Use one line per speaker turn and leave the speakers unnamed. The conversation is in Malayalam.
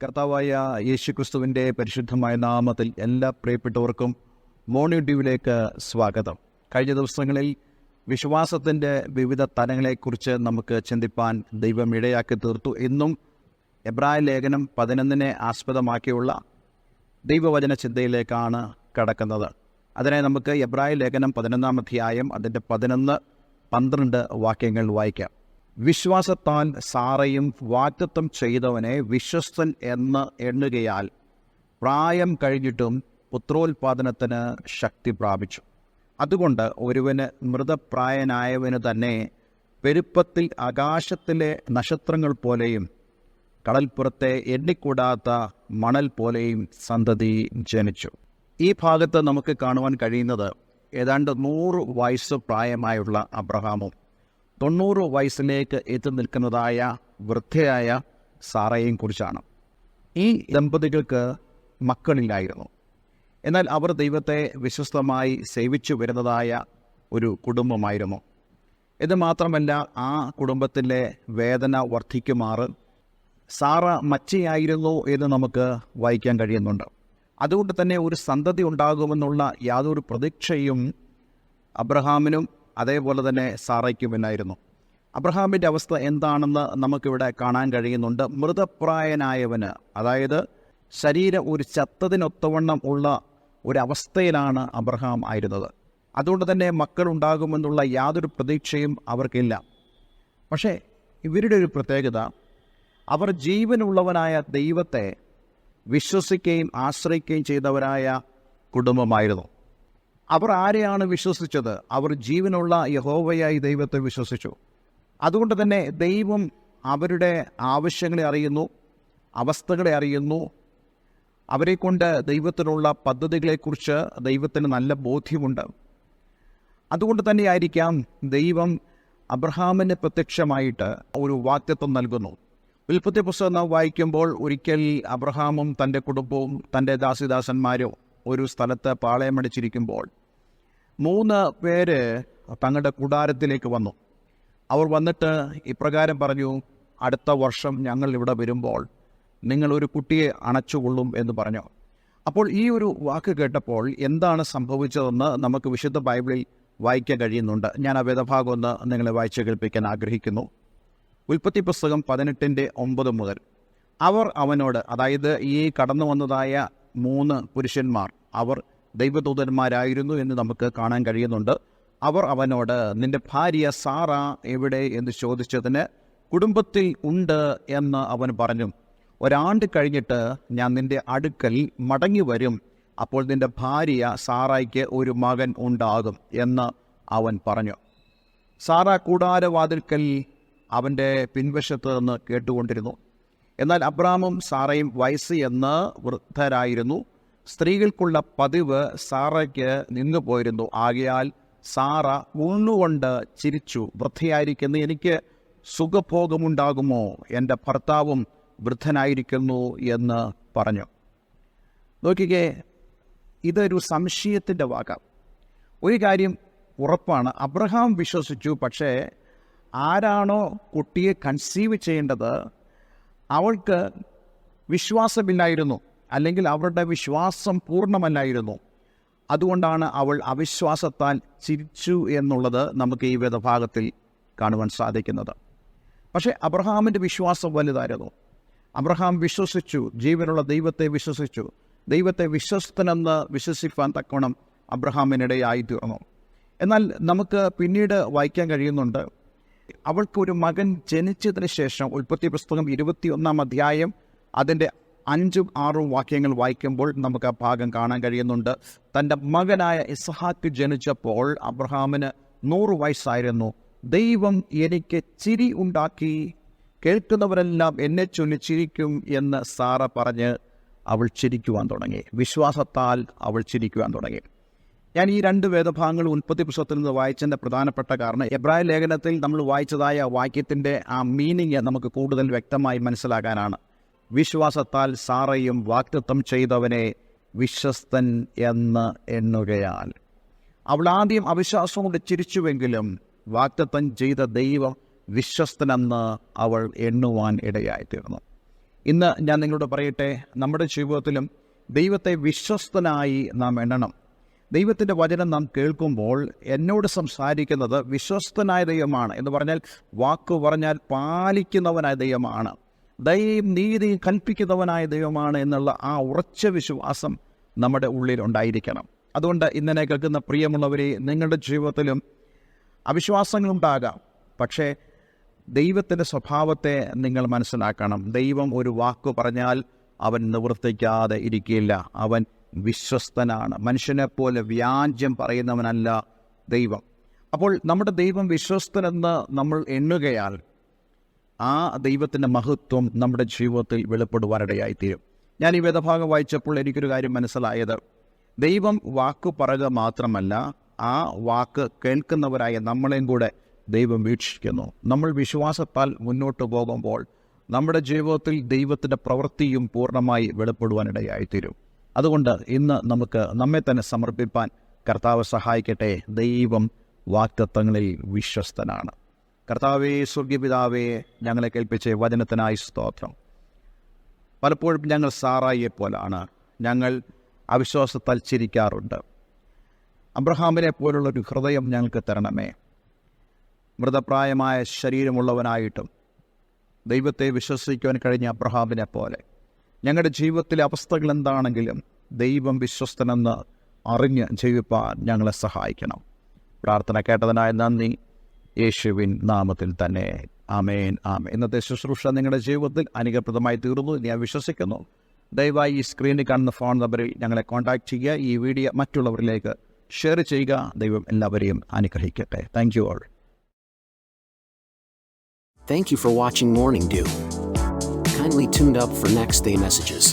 കർത്താവായ യേശുക്രിസ്തുവിൻ്റെ പരിശുദ്ധമായ നാമത്തിൽ എല്ലാ പ്രിയപ്പെട്ടവർക്കും മോർണിംഗ് ഡ്യൂവിലേക്ക് സ്വാഗതം. കഴിഞ്ഞ ദിവസങ്ങളിൽ വിശ്വാസത്തിൻ്റെ വിവിധ തലങ്ങളെക്കുറിച്ച് നമുക്ക് ചിന്തിപ്പാൻ ദൈവം ഇടയാക്കി തീർത്തു. ഇന്നും എബ്രായ ലേഖനം 11 ആസ്പദമാക്കിയുള്ള ദൈവവചന ചിന്തയിലേക്കാണ് കടക്കുന്നത്. അതിനെ നമുക്ക് എബ്രായ ലേഖനം 11 അധ്യായം അതിൻ്റെ 11-12 വാക്യങ്ങൾ വായിക്കാം. വിശ്വാസത്താൽ സാറയും വാഗ്ദത്തം ചെയ്തവനെ വിശ്വസ്തൻ എന്ന് എണ്ണുകയാൽ പ്രായം കഴിഞ്ഞിട്ടും പുത്രോൽപാദനത്തിന് ശക്തി പ്രാപിച്ചു. അതുകൊണ്ട് ഒരുവന് മൃതപ്രായനായവന് തന്നെ പെരുപ്പത്തിൽ ആകാശത്തിലെ നക്ഷത്രങ്ങൾ പോലെയും കടൽപ്പുറത്തെ എണ്ണിക്കൂടാത്ത മണൽ പോലെയും സന്തതി ജനിച്ചു. ഈ ഭാഗത്ത് നമുക്ക് കാണുവാൻ കഴിയുന്നത് ഏതാണ്ട് 100 വയസ്സ് പ്രായമായുള്ള അബ്രഹാമും 90 വയസ്സിലേക്ക് എത്തി നിൽക്കുന്നതായ വൃദ്ധയായ സാറയെയും കുറിച്ചാണ്. ഈ ദമ്പതികൾക്ക് മക്കളില്ലായിരുന്നു. എന്നാൽ അവർ ദൈവത്തെ വിശ്വസ്തമായി സേവിച്ചു വരുന്നതായ ഒരു കുടുംബമായിരുന്നു. ഇത് മാത്രമല്ല, ആ കുടുംബത്തിലെ വേദന വർദ്ധിക്കുമാറ് സാറ മച്ചിയായിരുന്നു എന്ന് നമുക്ക് വായിക്കാൻ കഴിയുന്നുണ്ട്. അതുകൊണ്ട് തന്നെ ഒരു സന്തതി ഉണ്ടാകുമെന്നുള്ള യാതൊരു പ്രതീക്ഷയും അബ്രഹാമിനും അതേപോലെ തന്നെ സാറയ്ക്കുമെന്നായിരുന്നു. അബ്രഹാമിൻ്റെ അവസ്ഥ എന്താണെന്ന് നമുക്കിവിടെ കാണാൻ കഴിയുന്നുണ്ട്. മൃതപ്രായനായവന്, അതായത് ശരീരം ഒരു ചത്തതിനൊത്തവണ്ണം ഉള്ള ഒരവസ്ഥയിലാണ് അബ്രഹാം ആയിരുന്നത്. അതുകൊണ്ട് തന്നെ മക്കളുണ്ടാകുമെന്നുള്ള യാതൊരു പ്രതീക്ഷയും അവർക്കില്ല. പക്ഷേ ഇവരുടെ ഒരു പ്രത്യേകത, അവർ ജീവനുള്ളവനായ ദൈവത്തെ വിശ്വസിക്കുകയും ആശ്രയിക്കുകയും ചെയ്തവരായ കുടുംബമായിരുന്നു. അവർ ആരെയാണ് വിശ്വസിച്ചത്? അവർ ജീവനുള്ള യഹോവയായി ദൈവത്തെ വിശ്വസിച്ചു. അതുകൊണ്ട് തന്നെ ദൈവം അവരുടെ ആവശ്യങ്ങളെ അറിയുന്നു, അവസ്ഥകളെ അറിയുന്നു. അവരെക്കൊണ്ട് ദൈവത്തിനുള്ള പദ്ധതികളെക്കുറിച്ച് ദൈവത്തിന് നല്ല ബോധ്യമുണ്ട്. അതുകൊണ്ട് തന്നെയായിരിക്കാം ദൈവം അബ്രഹാമിന് പ്രത്യക്ഷമായിട്ട് ഒരു വാഗ്ദത്തം നൽകുന്നു. ഉൽപ്പത്തി പുസ്തകം നാം വായിക്കുമ്പോൾ ഒരിക്കൽ അബ്രഹാമും തൻ്റെ കുടുംബവും തൻ്റെ ദാസിദാസന്മാരും ഒരു സ്ഥലത്ത് പാളയമടിച്ചിരിക്കുമ്പോൾ 3 പേര് തങ്ങളുടെ കൂടാരത്തിലേക്ക് വന്നു. അവർ വന്നിട്ട് ഇപ്രകാരം പറഞ്ഞു, അടുത്ത വർഷം ഞങ്ങൾ ഇവിടെ വരുമ്പോൾ നിങ്ങൾ ഒരു കുട്ടിയെ അണച്ചുകൊള്ളും എന്ന് പറഞ്ഞു. അപ്പോൾ ഈ ഒരു വാക്ക് കേട്ടപ്പോൾ എന്താണ് സംഭവിച്ചതെന്ന് നമുക്ക് വിശുദ്ധ ബൈബിളിൽ വായിക്കാൻ കഴിയുന്നുണ്ട്. ഞാൻ ആ വേദഭാഗം ഒന്ന് നിങ്ങളെ വായിച്ച് കേൾപ്പിക്കാൻ ആഗ്രഹിക്കുന്നു. ഉൽപ്പത്തി പുസ്തകം 18:9 മുതൽ. അവർ അവനോട്, അതായത് ഈ കടന്നു വന്നതായ 3 പുരുഷന്മാർ, അവർ ദൈവദൂതന്മാരായിരുന്നു എന്ന് നമുക്ക് കാണാൻ കഴിയുന്നുണ്ട്. അവർ അവനോട്, നിന്റെ ഭാര്യ സാറ എവിടെ എന്ന് ചോദിച്ചതിന്, കുടുംബത്തിൽ ഉണ്ട് എന്ന് അവൻ പറഞ്ഞു. 1 ആണ്ട് കഴിഞ്ഞിട്ട് ഞാൻ നിന്റെ അടുക്കൽ മടങ്ങി വരും, അപ്പോൾ നിന്റെ ഭാര്യ സാറായ്ക്ക് ഒരു മകൻ ഉണ്ടാകും എന്ന് അവൻ പറഞ്ഞു. സാറ കൂടാരവാതിൽക്കൽ അവൻ്റെ പിൻവശത്ത് നിന്ന് കേട്ടുകൊണ്ടിരുന്നു. എന്നാൽ അബ്രാമും സാറയും വയസ്സ് എന്ന് വൃദ്ധരായിരുന്നു. സ്ത്രീകൾക്കുള്ള പതിവ് സാറയ്ക്ക് നിന്നു പോയിരുന്നു. ആകയാൽ സാറ ഉണ്ണുകൊണ്ട് ചിരിച്ചു, വൃദ്ധയായിരിക്കുന്ന എനിക്ക് സുഖഭോഗമുണ്ടാകുമോ? എൻ്റെ ഭർത്താവും വൃദ്ധനായിരിക്കുന്നു എന്ന് പറഞ്ഞു. നോക്കിക്കേ, ഇതൊരു സംശയത്തിൻ്റെ വാക്കാം. ഒരു കാര്യം ഉറപ്പാണ്, അബ്രഹാം വിശ്വസിച്ചു. പക്ഷേ ആരാണോ കുട്ടിയെ കൺസീവ് ചെയ്യേണ്ടത് അവൾക്ക് വിശ്വാസമില്ലായിരുന്നു, അല്ലെങ്കിൽ അവരുടെ വിശ്വാസം പൂർണ്ണമല്ലായിരുന്നു. അതുകൊണ്ടാണ് അവൾ അവിശ്വാസത്താൽ ചിരിച്ചു എന്നുള്ളത് നമുക്ക് ഈ വേദഭാഗത്തിൽ കാണുവാൻ സാധിക്കുന്നത്. പക്ഷേ അബ്രഹാമിൻ്റെ വിശ്വാസം വലുതായിരുന്നു. അബ്രഹാം വിശ്വസിച്ചു, ജീവനുള്ള ദൈവത്തെ വിശ്വസിച്ചു. ദൈവത്തെ വിശ്വസ്തനെന്ന് വിശ്വസിപ്പാൻ തക്കവണ്ണം അബ്രഹാമിനിടയായി തീർന്നു. എന്നാൽ നമുക്ക് പിന്നീട് വായിക്കാൻ കഴിയുന്നുണ്ട്, അവൾക്കൊരു മകൻ ജനിച്ചതിന് ശേഷം ഉൽപ്പത്തി പുസ്തകം 21 അധ്യായം അതിൻ്റെ 5-6 വാക്യങ്ങൾ വായിക്കുമ്പോൾ നമുക്ക് ആ ഭാഗം കാണാൻ കഴിയുന്നുണ്ട്. തൻ്റെ മകനായ ഇസ്ഹാക്ക് ജനിച്ചപ്പോൾ അബ്രഹാമിന് 100 വയസ്സായിരുന്നു. ദൈവം എനിക്ക് ചിരി ഉണ്ടാക്കി, കേൾക്കുന്നവരെല്ലാം എന്നെ ചൊല്ലി ചിരിക്കും എന്ന് സാറ പറഞ്ഞ് അവൾ ചിരിക്കുവാൻ തുടങ്ങി. വിശ്വാസത്താൽ അവൾ ചിരിക്കുവാൻ തുടങ്ങി. ഞാൻ ഈ 2 വേദഭാഗങ്ങൾ ഉൽപ്പത്തി പുസ്തകത്തിൽ നിന്ന് വായിച്ചതിൻ്റെ പ്രധാനപ്പെട്ട കാരണം, എബ്രായ ലേഖനത്തിൽ നമ്മൾ വായിച്ചതായ വാക്യത്തിൻ്റെ ആ മീനിങ് നമുക്ക് കൂടുതൽ വ്യക്തമായി മനസ്സിലാക്കാനാണ്. വിശ്വാസത്താൽ സാറയും വാഗ്ദത്തം ചെയ്തവനെ വിശ്വസ്തൻ എന്ന് എണ്ണുകയാൽ. അവൾ ആദ്യം അവിശ്വാസം കൊണ്ട് ചിരിച്ചുവെങ്കിലും വാഗ്ദത്തം ചെയ്ത ദൈവം വിശ്വസ്തനെന്ന് അവൾ എണ്ണുവാൻ ഇടയായിത്തീർന്നു. ഇന്ന് ഞാൻ നിങ്ങളോട് പറയട്ടെ, നമ്മുടെ ജീവിതത്തിലും ദൈവത്തെ വിശ്വസ്തനായി നാം എണ്ണണം. ദൈവത്തിൻ്റെ വചനം നാം കേൾക്കുമ്പോൾ എന്നോട് സംസാരിക്കുന്നത് വിശ്വസ്തനായ ദൈവമാണ് എന്ന് പറഞ്ഞാൽ, വാക്ക് പറഞ്ഞാൽ പാലിക്കുന്നവനായ ദൈവമാണ്, ദയയും നീതിയും കൽപ്പിക്കുന്നവനായ ദൈവമാണ് എന്നുള്ള ആ ഉറച്ച വിശ്വാസം നമ്മുടെ ഉള്ളിൽ ഉണ്ടായിരിക്കണം. അതുകൊണ്ട് ഇന്നലെ കേൾക്കുന്ന പ്രിയമുള്ളവരെ, നിങ്ങളുടെ ജീവിതത്തിലും അവിശ്വാസങ്ങളുണ്ടാകാം, പക്ഷേ ദൈവത്തിൻ്റെ സ്വഭാവത്തെ നിങ്ങൾ മനസ്സിലാക്കണം. ദൈവം ഒരു വാക്ക് പറഞ്ഞാൽ അവൻ നിവർത്തിക്കാതെ ഇരിക്കില്ല. അവൻ വിശ്വസ്തനാണ്. മനുഷ്യനെപ്പോലെ വ്യാജ്യം പറയുന്നവനല്ല ദൈവം. അപ്പോൾ നമ്മുടെ ദൈവം വിശ്വസ്തനെന്ന് നമ്മൾ എണ്ണുകയാൽ ആ ദൈവത്തിൻ്റെ മഹത്വം നമ്മുടെ ജീവിതത്തിൽ വെളിപ്പെടുവാനിടയായിത്തീരും. ഞാൻ ഈ വേദഭാഗം വായിച്ചപ്പോൾ എനിക്കൊരു കാര്യം മനസ്സിലായത്, ദൈവം വാക്ക് പറയുക മാത്രമല്ല, ആ വാക്ക് കേൾക്കുന്നവരായ നമ്മളെയും കൂടെ ദൈവം വീക്ഷിക്കുന്നു. നമ്മൾ വിശ്വാസത്താൽ മുന്നോട്ട് പോകുമ്പോൾ നമ്മുടെ ജീവിതത്തിൽ ദൈവത്തിൻ്റെ പ്രവൃത്തിയും പൂർണ്ണമായി വെളിപ്പെടുവാനിടയായിത്തീരും. അതുകൊണ്ട് ഇന്ന് നമുക്ക് നമ്മെ തന്നെ സമർപ്പിപ്പാൻ കർത്താവ് സഹായിക്കട്ടെ. ദൈവം വാഗ്ദത്തങ്ങളിൽ വിശ്വസ്തനാണ്. കർത്താവേ, സ്വർഗീയപിതാവേ, ഞങ്ങളെ കേൾപ്പിച്ച വചനത്തിനായി സ്തോത്രം. പലപ്പോഴും ഞങ്ങൾ സാറായിയെ പോലാണ്. ഞങ്ങൾ അവിശ്വാസത്താൽ ചിരിക്കാറുണ്ട്. അബ്രഹാമിനെ പോലുള്ളൊരു ഹൃദയം ഞങ്ങൾക്ക് തരണമേ. മൃതപ്രായമായ ശരീരമുള്ളവനായിട്ടും ദൈവത്തെ വിശ്വസിക്കുവാൻ കഴിഞ്ഞ അബ്രഹാമിനെ പോലെ ഞങ്ങളുടെ ജീവിതത്തിലെ അവസ്ഥകൾ എന്താണെങ്കിലും ദൈവം വിശ്വസ്തനെന്ന് അറിഞ്ഞ് ജീവിപ്പാൻ ഞങ്ങളെ സഹായിക്കണം. പ്രാർത്ഥന കേട്ടതിനായി നന്ദി. യേശുവിൻ നാമത്തിൽ തന്നെ ആമേൻ, ആമേൻ. ഇന്നത്തെ ശുശ്രൂഷ നിങ്ങളുടെ ജീവിതത്തിൽ അനുഗ്രഹപ്രദമായി തീർന്നു ഞാൻ വിശ്വസിക്കുന്നു. ദയവായി ഈ സ്ക്രീനിൽ കാണുന്ന ഫോൺ നമ്പറിൽ ഞങ്ങളെ കോൺടാക്ട് ചെയ്യുക. ഈ വീഡിയോ മറ്റുള്ളവരിലേക്ക് ഷെയർ ചെയ്യുക. ദൈവം എല്ലാവരെയും അനുഗ്രഹിക്കട്ടെ. Thank you all.
Thank you for watching Morning Dew. Kindly tuned up for next day messages.